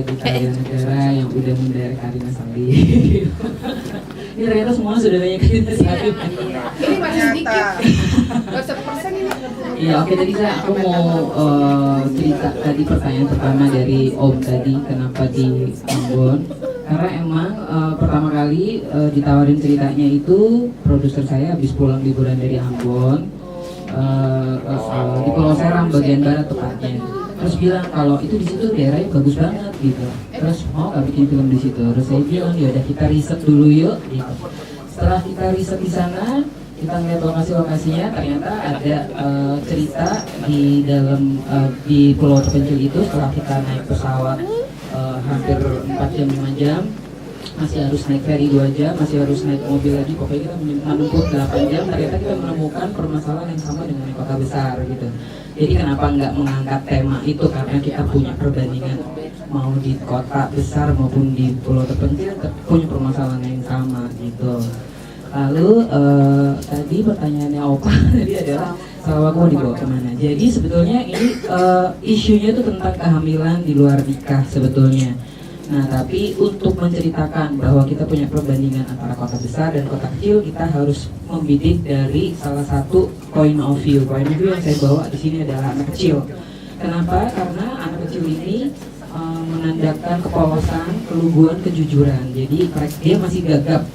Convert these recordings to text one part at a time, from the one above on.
di Karya Negara yang udah menderek Karina Salim. Ini ternyata semua sudah banyak Karina Salim. Ini masih sedikit. Gak 1% ini. Iya, oke, tadi aku mau cerita tadi pertanyaan pertama dari Om tadi, kenapa di Ambon. Karena emang pertama kali ditawarin ceritanya itu produser saya habis pulang liburan dari Ambon, di Pulau Seram bagian barat tepatnya. Terus bilang kalau itu di situ daerahnya bagus banget gitu. Terus mau nggak bikin film di situ? Terus saya bilang ya udah kita riset dulu yuk. Gitu. Setelah kita riset di sana, kita ngeliat lokasi-lokasinya, ternyata ada cerita di dalam di pulau terpencil itu. Setelah kita naik pesawat hampir 4 jam 5 jam, masih harus naik ferry 2 jam, masih harus naik mobil lagi, pokoknya kita menempuh 8 jam, ternyata kita menemukan permasalahan yang sama dengan di kota besar gitu. Jadi kenapa nggak mengangkat tema itu, karena kita punya perbandingan mau di kota besar maupun di pulau terpencil punya permasalahan yang sama gitu. Lalu tadi pertanyaannya Opa tadi adalah Salawaku mau dibawa kemana. Jadi sebetulnya ini isunya itu tentang kehamilan di luar nikah sebetulnya. Nah, tapi untuk menceritakan bahwa kita punya perbandingan antara kota besar dan kota kecil, kita harus membidik dari salah satu point of view. Point of view yang saya bawa di sini adalah anak kecil. Kenapa? Karena anak kecil ini menandakan kepolosan, keluguan, kejujuran. Jadi dia masih gagap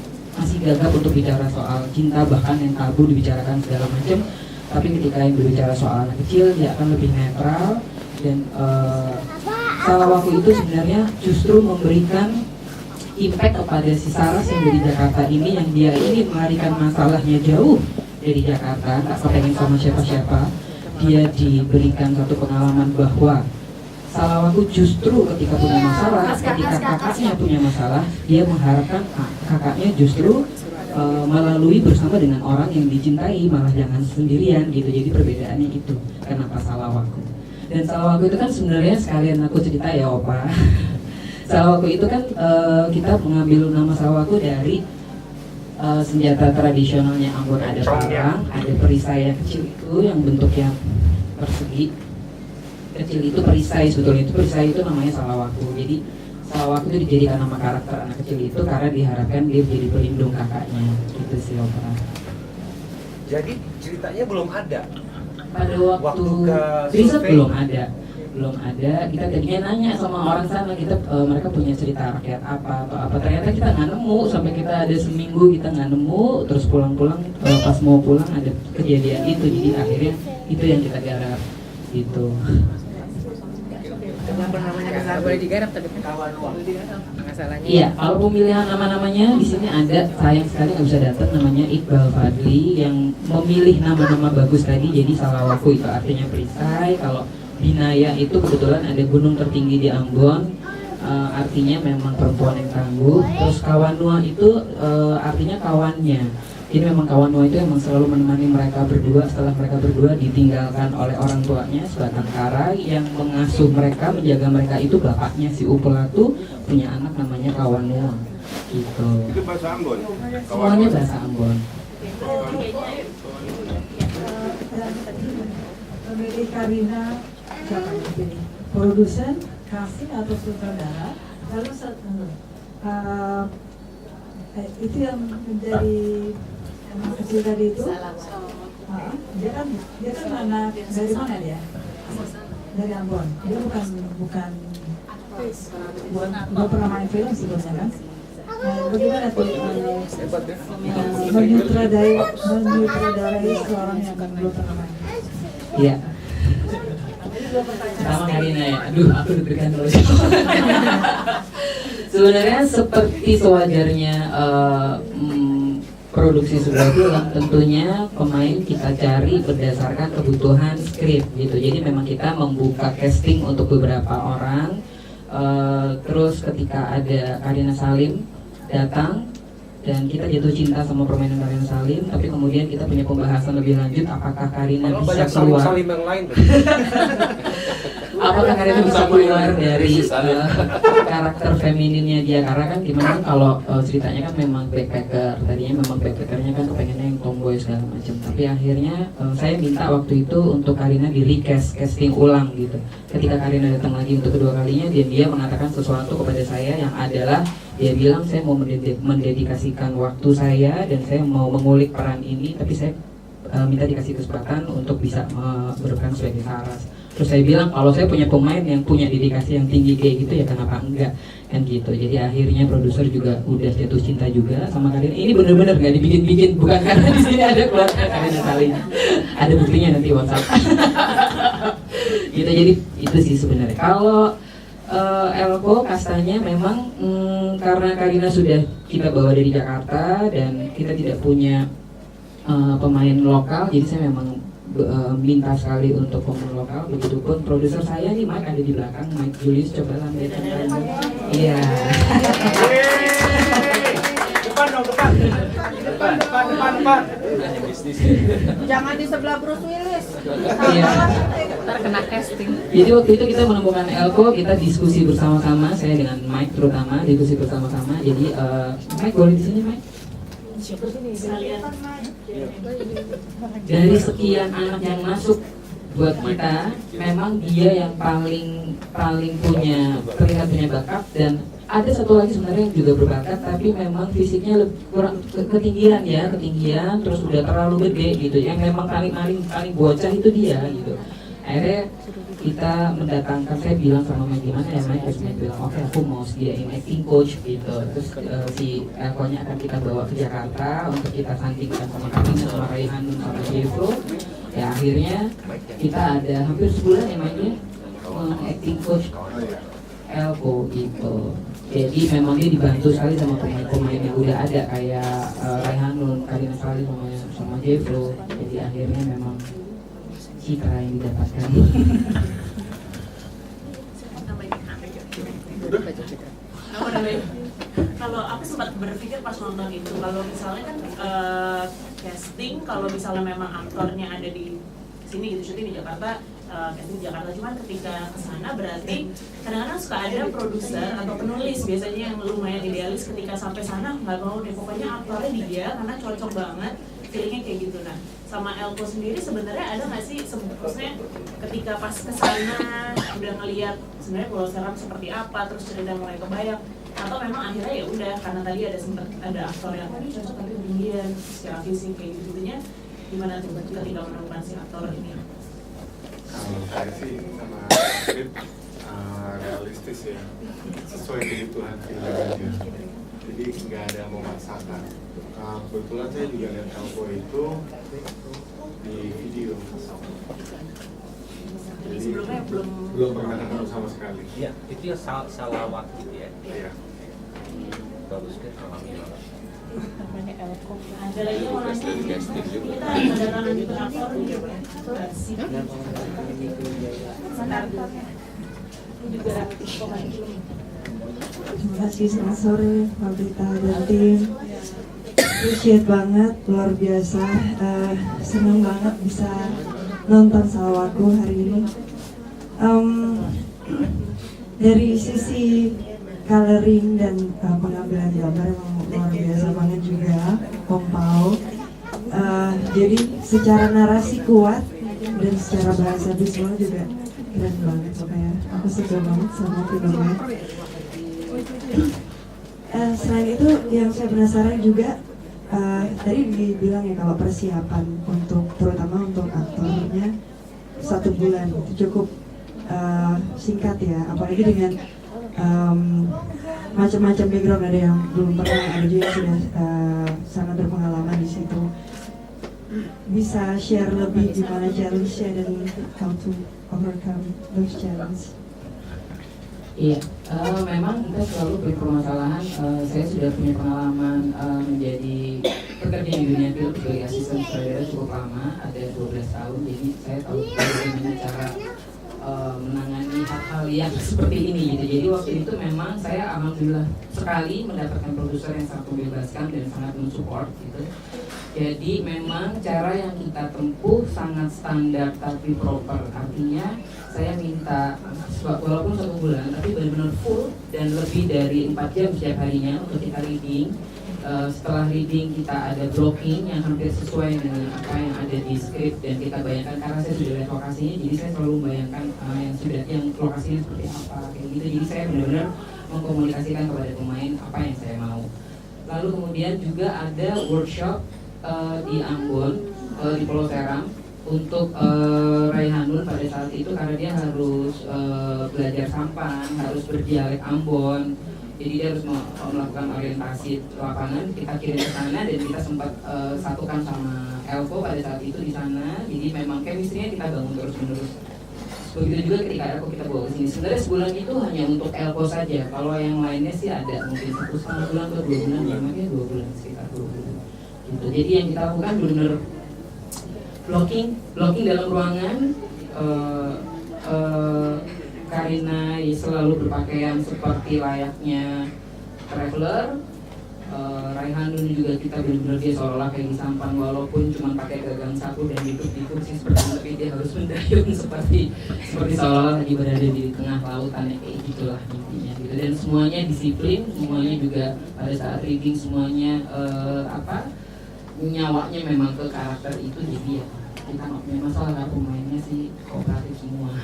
untuk bicara soal cinta, bahkan yang tabu dibicarakan segala macam. Tapi ketika yang berbicara soal anak kecil, dia akan lebih netral. Dan Salawaku itu sebenarnya justru memberikan impact kepada si Saras yang dari Jakarta ini, yang dia ingin melarikan masalahnya jauh dari Jakarta, tak kepengen sama siapa-siapa. Dia diberikan satu pengalaman bahwa Salawaku justru ketika punya masalah, ketika kakaknya punya masalah, dia mengharapkan kakaknya justru melalui bersama dengan orang yang dicintai, malah jangan sendirian gitu. Jadi perbedaannya itu kenapa Salawaku. Dan Salawaku itu kan sebenarnya sekalian aku cerita ya Opa. Salawaku itu kan kita mengambil nama Salawaku dari senjata tradisionalnya Ambon. Ada parang, ada perisai yang kecil itu yang bentuknya persegi. Kecil itu perisai, sebetulnya itu perisai itu namanya Salawaku. Jadi Salawaku itu dijadikan nama karakter anak kecil itu karena diharapkan dia menjadi pelindung kakaknya. Gitu sih Opa. Jadi ceritanya belum ada. Pada waktu riset belum ada. Kita tadinya nanya sama orang sana, mereka punya cerita rakyat apa atau apa, ternyata kita nggak nemu. Sampai kita ada seminggu kita nggak nemu, terus pulang-pulang pas mau pulang ada kejadian itu. Jadi akhirnya itu yang kita garap gitu. Kenapa namanya nggak boleh digarap tapi kan masalahnya. Iya, kalau pemilihan nama-namanya di sini ada, sayang sekali nggak bisa datang, namanya Iqbal Fadli yang memilih nama-nama bagus tadi. Jadi Salawaku itu artinya perisai. Kalau Binaya itu kebetulan ada gunung tertinggi di Ambon, artinya memang perempuan yang tangguh. Terus Kawanua itu artinya kawannya. Jadi memang Kawanua itu memang selalu menemani mereka berdua setelah mereka berdua ditinggalkan oleh orang tuanya sebatang kara. Yang mengasuh mereka, menjaga mereka itu bapaknya si Upelatu, punya anak namanya Kawanua gitu. Itu bahasa Ambon? Semuanya bahasa Ambon. Memilih Karina siapa yang pilih? Produsen, casting atau sutradara? Lalu itu yang menjadi anak kecil tadi itu, dia kan anak dari mana dia? Dari Ambon. Dia bukan pernah main film sebelumnya kan? Bagaimana tuh menyutradarai seorang yang belum pernah main? Iya. Sama Karina ya. Aduh, aku deg-degan terus. Sebenarnya seperti sewajarnya produksi sebuah film, tentunya pemain kita cari berdasarkan kebutuhan skrip gitu. Jadi memang kita membuka casting untuk beberapa orang. Terus ketika ada Karina Salim datang dan kita jatuh cinta sama permainan Karina Salim, tapi kemudian kita punya pembahasan lebih lanjut apakah Karina bisa keluar. Salim yang lain. Apakah Karina bisa keluar dari karakter femininnya dia, karena kan gimana kan kalau ceritanya kan memang backpacker, tadinya memang backpackernya kan kepengennya yang tomboy segala macam, tapi tapi akhirnya saya minta waktu itu untuk Karina di casting ulang gitu. Ketika Karina datang lagi untuk kedua kalinya, dia mengatakan sesuatu kepada saya yang adalah dia bilang saya mau mendedikasikan waktu saya dan saya mau mengulik peran ini, tapi saya minta dikasih kesempatan untuk bisa berperan sebagai Saras. Terus saya bilang kalau saya punya pemain yang punya dedikasi yang tinggi kayak gitu ya kenapa enggak, kan gitu. Jadi akhirnya produser juga udah jatuh cinta juga sama Karina. Ini bener-bener gak dibikin-bikin, bukan karena di sini ada keluarga Karina Salim. Ada buktinya nanti WhatsApp. Gitu, jadi itu sih sebenarnya. Kalau Elko kastanya memang karena Karina sudah kita bawa dari Jakarta dan kita tidak punya pemain lokal, jadi saya memang minta sekali untuk pemain lokal. Begitupun produser saya nih, Mike ada di belakang, Mike Julius, coba lambaikan tangan. Iya. Depan dong, depan. Jangan di sebelah Bruce Willis. Iya. Ntar kena casting. Jadi waktu itu kita menemukan Elko, kita diskusi bersama-sama, saya dengan Mike terutama diskusi bersama-sama. Jadi Mike boleh di sini, Mike? Dari sekian anak yang masuk buat kita, memang dia yang paling terlihat punya bakat, dan ada satu lagi sebenarnya yang juga berbakat tapi memang fisiknya kurang ketinggian, terus udah terlalu gede gitu, yang memang paling bocah itu dia gitu. Akhirnya kita mendatangkan, saya bilang sama Mike gimana ya Mike, terus Mike bilang oke, aku mau sediain acting coach gitu. Terus si Elko-nya akan kita bawa ke Jakarta untuk kita sandingkan sama Karina, sama Raihanun, sama Jeffro. Ya akhirnya kita ada hampir sebulan ya Mike ya acting coach Elko gitu. Jadi memang dia dibantu sekali sama pemain-pemain yang udah ada kayak Raihanun, Karina Salim sama Jeffro. Jadi akhirnya memang citra yang didapatkan. Kalau aku sempat berpikir pas nonton itu, kalau misalnya kan casting, kalau misalnya memang aktornya ada di sini gitu, syuting di Jakarta, casting di Jakarta, cuman ketika kesana berarti kadang-kadang suka ada produser atau penulis biasanya yang lumayan idealis, ketika sampai sana nggak mau deh, pokoknya aktornya dia karena cocok banget, feelingnya kayak gitu. Nah, sama Elko sendiri sebenarnya ada nggak sih, maksudnya ketika pas kesana udah ngeliat sebenarnya Pulau Seram seperti apa, terus cerita mulai kebayang, atau memang akhirnya ya udah karena tadi ada aktor yang ini cocok tapi ketinggian secara fisik kayak gitu-gitunya, gimana tuh ketika menemukan si aktor ini? Kalau saya sih sama skrip realistis ya, sesuai kebutuhan film aja, jadi nggak ada memaksakan. Kebetulan saya juga lihat Elko itu di video, jadi sebelumnya belum pernah ketemu sama sekali. Iya, itu yang salah waktu ya. Iya. Bagus kan alhamdulillah. ada lagi yang mau nanya, kita kedatangan juga aktor juga Terima kasih, selamat sore Mbak Brita dan tim. Appreciate banget, luar biasa. Senang banget bisa nonton Salwaku hari ini. Dari sisi coloring dan pengambilan gambar emang luar biasa banget juga, kompau. Jadi secara narasi kuat dan secara bahasa visual juga keren banget, makanya aku suka banget sama filmnya. Selain itu yang saya penasaran juga, tadi dibilang ya kalau persiapan terutama untuk aktornya 1 bulan itu cukup singkat ya, apalagi dengan macam-macam background, ada yang belum pernah, ada juga yang sudah sangat berpengalaman di situ. Bisa share lebih gimana challenge-nya dan how to overcome those challenges? Iya, memang kita selalu berpermasalahan. Saya sudah punya pengalaman menjadi pekerja di dunia film sebagai asisten sutradara cukup lama, ada 12 tahun. Jadi saya tahu bagaimana cara menangani hal-hal yang seperti ini gitu. Jadi waktu itu memang saya alhamdulillah sekali mendapatkan produser yang sangat membebaskan dan sangat mensupport gitu. Jadi memang cara yang kita tempuh sangat standar tapi proper. Artinya saya minta walaupun 1 bulan tapi benar-benar full dan lebih dari 4 jam setiap harinya untuk kita reading. setelah reading kita ada blocking yang hampir sesuai dengan apa yang ada di script dan kita bayangkan, karena saya sudah lihat lokasinya, jadi saya selalu membayangkan yang lokasinya seperti apa kayak gitu. Jadi saya benar-benar mengkomunikasikan kepada pemain apa yang saya mau. Lalu kemudian juga ada workshop di Ambon, di Pulau Seram untuk Raihanun pada saat itu, karena dia harus belajar sampan, harus berdialek Ambon. Jadi dia harus melakukan orientasi lapangan. Kita kirim ke sana dan kita sempat satukan sama Elko pada saat itu di sana. Jadi memang chemistry-nya kita bangun terus-menerus. Begitu juga ketika Elko kita bawa ke sini. Sebenarnya sebulan itu hanya untuk Elko saja. Kalau yang lainnya sih ada mungkin 1,5 bulan atau 2 bulan, namanya 2 bulan, sekitar 2 bulan. Gitu. Jadi yang kita lakukan benar-benar blocking dalam ruangan. Karina selalu berpakaian seperti layaknya traveler. Raihanun juga kita benar-benar dia seolah kayak di sampan, walaupun cuma pakai gagang sapu dan duduk di kursi seperti itu, tapi dia harus mendayung seperti seolah lagi berada di tengah lautan, kayak gitulah intinya gitu. Dan semuanya disiplin, semuanya juga pada saat reading semuanya nyawanya memang ke karakter itu. Jadi ya kita nggak punya masalah, pemainnya sih kooperatif semua.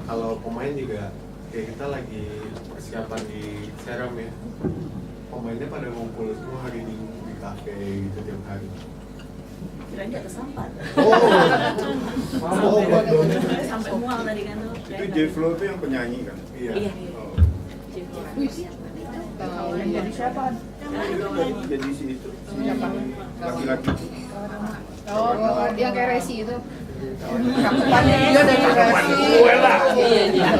Kalau pemain juga kayak kita lagi persiapan di Seram ya, pemainnya pada ngumpul semua hari di kafe gitu tiap hari. Kirain jatuh sampan. Sampai mual tadi kan tuh. Itu J-Flow tuh yang penyanyi kan? Iya. Oh. Jadi siapa? Jadi si itu, si laki-laki. Oh, dia kayak Resi itu. Cakupannya dia dari Resi. Iya,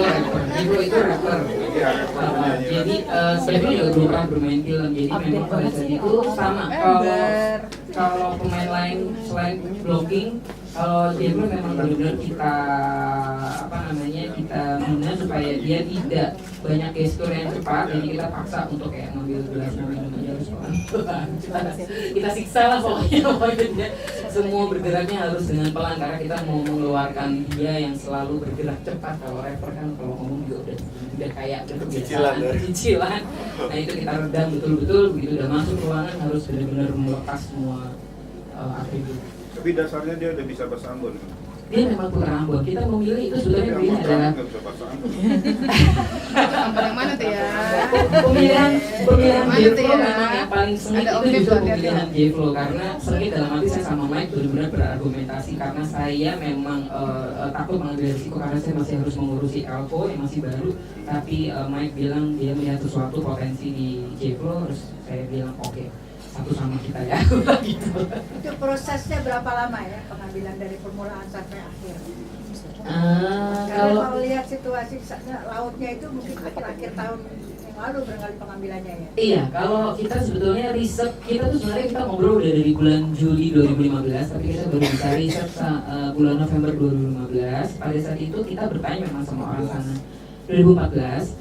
Jiflo itu rapper. Iya, penyanyi. Jadi saya juga belum pernah bermain film. Jadi memang pada saat itu sama. Kalau pemain lain selain blocking, kalau Jiflo memang benar-benar kita kita bina supaya dia tidak banyak gestur yang cepat. Jadi kita paksa untuk kayak ngambil gelas minum aja harus pelan. Kita siksa lah pokoknya. Semua bergeraknya harus dengan pelan karena kita mau mengeluarkan dia yang selalu bergerak cepat. Kalau rapper kan kalau ngomong juga udah kayak cicilan. Nah itu kita redam betul-betul, begitu udah masuk ruangan harus benar-benar melepas semua atribut. Tapi dasarnya dia udah bisa bahasa Ambon. Dia memang putra Ambon. Kita memilih itu sebenarnya pilihan adalah nggak bisa bahasa Ambon. Ambon yang mana tuh ya? pemilihan Mana tuh Jiflo ya? memang yang paling sengit Ada itu Om justru Jiflo, pemilihan Jiflo karena sengit dalam arti saya sama Mike benar-benar berargumentasi karena saya memang takut mengambil risiko karena saya masih harus mengurusi Elko yang masih baru, tapi Mike bilang dia melihat sesuatu potensi di Jiflo, terus saya bilang oke, satu sama kita ya. Gitu. Itu prosesnya berapa lama ya pengambilan dari permulaan sampai akhir? Kalau Kalau lihat situasi lautnya itu mungkin akhir tahun yang lalu barangkali pengambilannya ya. iya, kalau kita sebetulnya riset kita tuh sebenarnya kita ngobrol udah dari bulan Juli 2015, tapi kita baru bisa riset bulan November 2015. Pada saat itu kita bertanya memang sama orang sana. 2014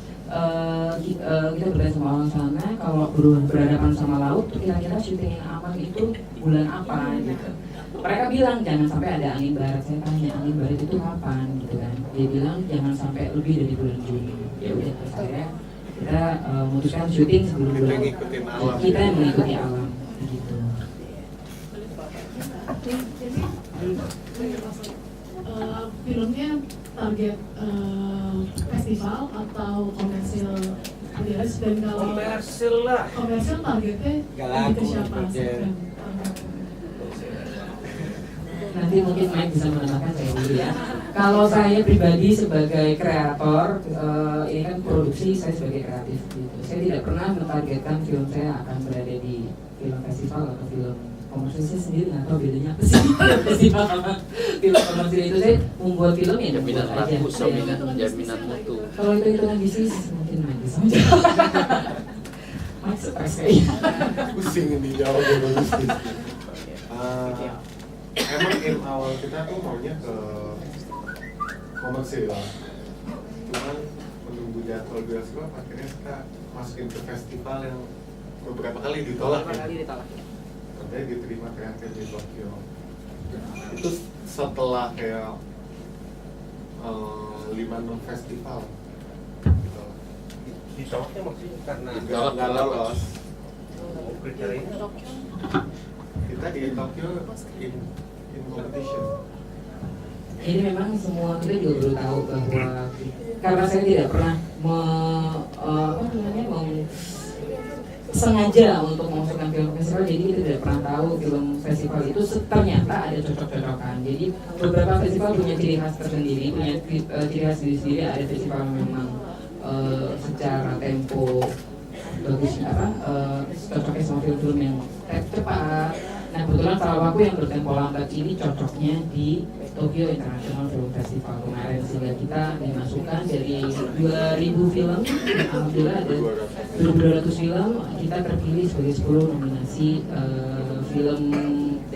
kita bertanya sama orang sana kalau berhadapan sama laut tuh kira-kira syuting yang aman itu bulan apa gitu. Mereka bilang jangan sampai ada angin barat. Saya tanya angin barat itu kapan gitu kan. Dia bilang jangan sampai lebih dari bulan Juni. Ya udah saya kita memutuskan syuting sebelum bulan. Kita yang mengikuti alam gitu. Filmnya target festival atau komersil rilis, dan kalau komersil targetnya lebih ke siapa? Nanti mungkin Mike bisa menambahkan saya dulu ya. Kalau saya pribadi sebagai kreator, ini kan produksi, saya sebagai kreatif gitu. Saya tidak pernah mentargetkan film saya akan berada di film festival atau film komersil. Saya sendiri nggak tahu bedanya apa sih festival sama film komersil. Itu saya membuat film ya Jaminan membuat aja. laku, jaminan mutu. Kalau itu hitungan bisnis mungkin Mike bisa menjawab. Mike stres kayaknya. Pusing ini jawab dari bisnis. Emang aim awal kita tuh maunya ke komersil, cuman menunggu jadwal bioskop akhirnya kita masukin ke festival yang beberapa kali ditolak ya. Sampai diterima terakhir di Tokyo. Itu setelah kayak 5-6 festival ditolaknya maksudnya karena nggak lolos. kriterianya. Kita di Tokyo in competition. Ini memang semua kita juga baru tahu bahwa karena saya tidak pernah sengaja untuk memasukkan film festival, jadi kita tidak pernah tahu film festival itu ternyata ada cocok-cocokan. Jadi beberapa festival punya ciri khas tersendiri, punya ciri khas sendiri. Ada festival yang memang secara tempo bagus cocoknya sama film-film yang cepat. Nah kebetulan kalau aku yang bertempo lambat ini cocoknya di Tokyo International Film Festival kemarin, sehingga kita dimasukkan dari 2000 film, alhamdulillah ada 200 film, kita terpilih sebagai 10 nominasi film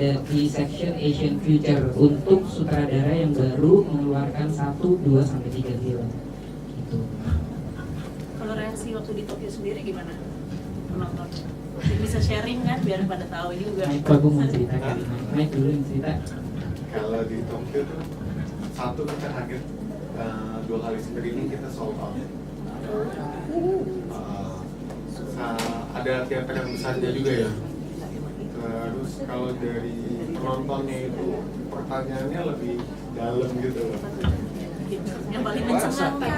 di section Asian Future untuk sutradara yang baru mengeluarkan 1, 2, sampai 3 film gitu. Kalau reaksi waktu di Tokyo sendiri gimana penonton? Bisa sharing kan biar pada tahu juga. Aku mau ceritakan, Mike dulu yang cerita. Kalau di Tokyo tuh satu kita kaget 2 kali screening kita sold out. Ada teater yang besarnya juga ya. Terus kalau dari penontonnya itu pertanyaannya lebih dalam gitu loh. Yang paling mencengangkan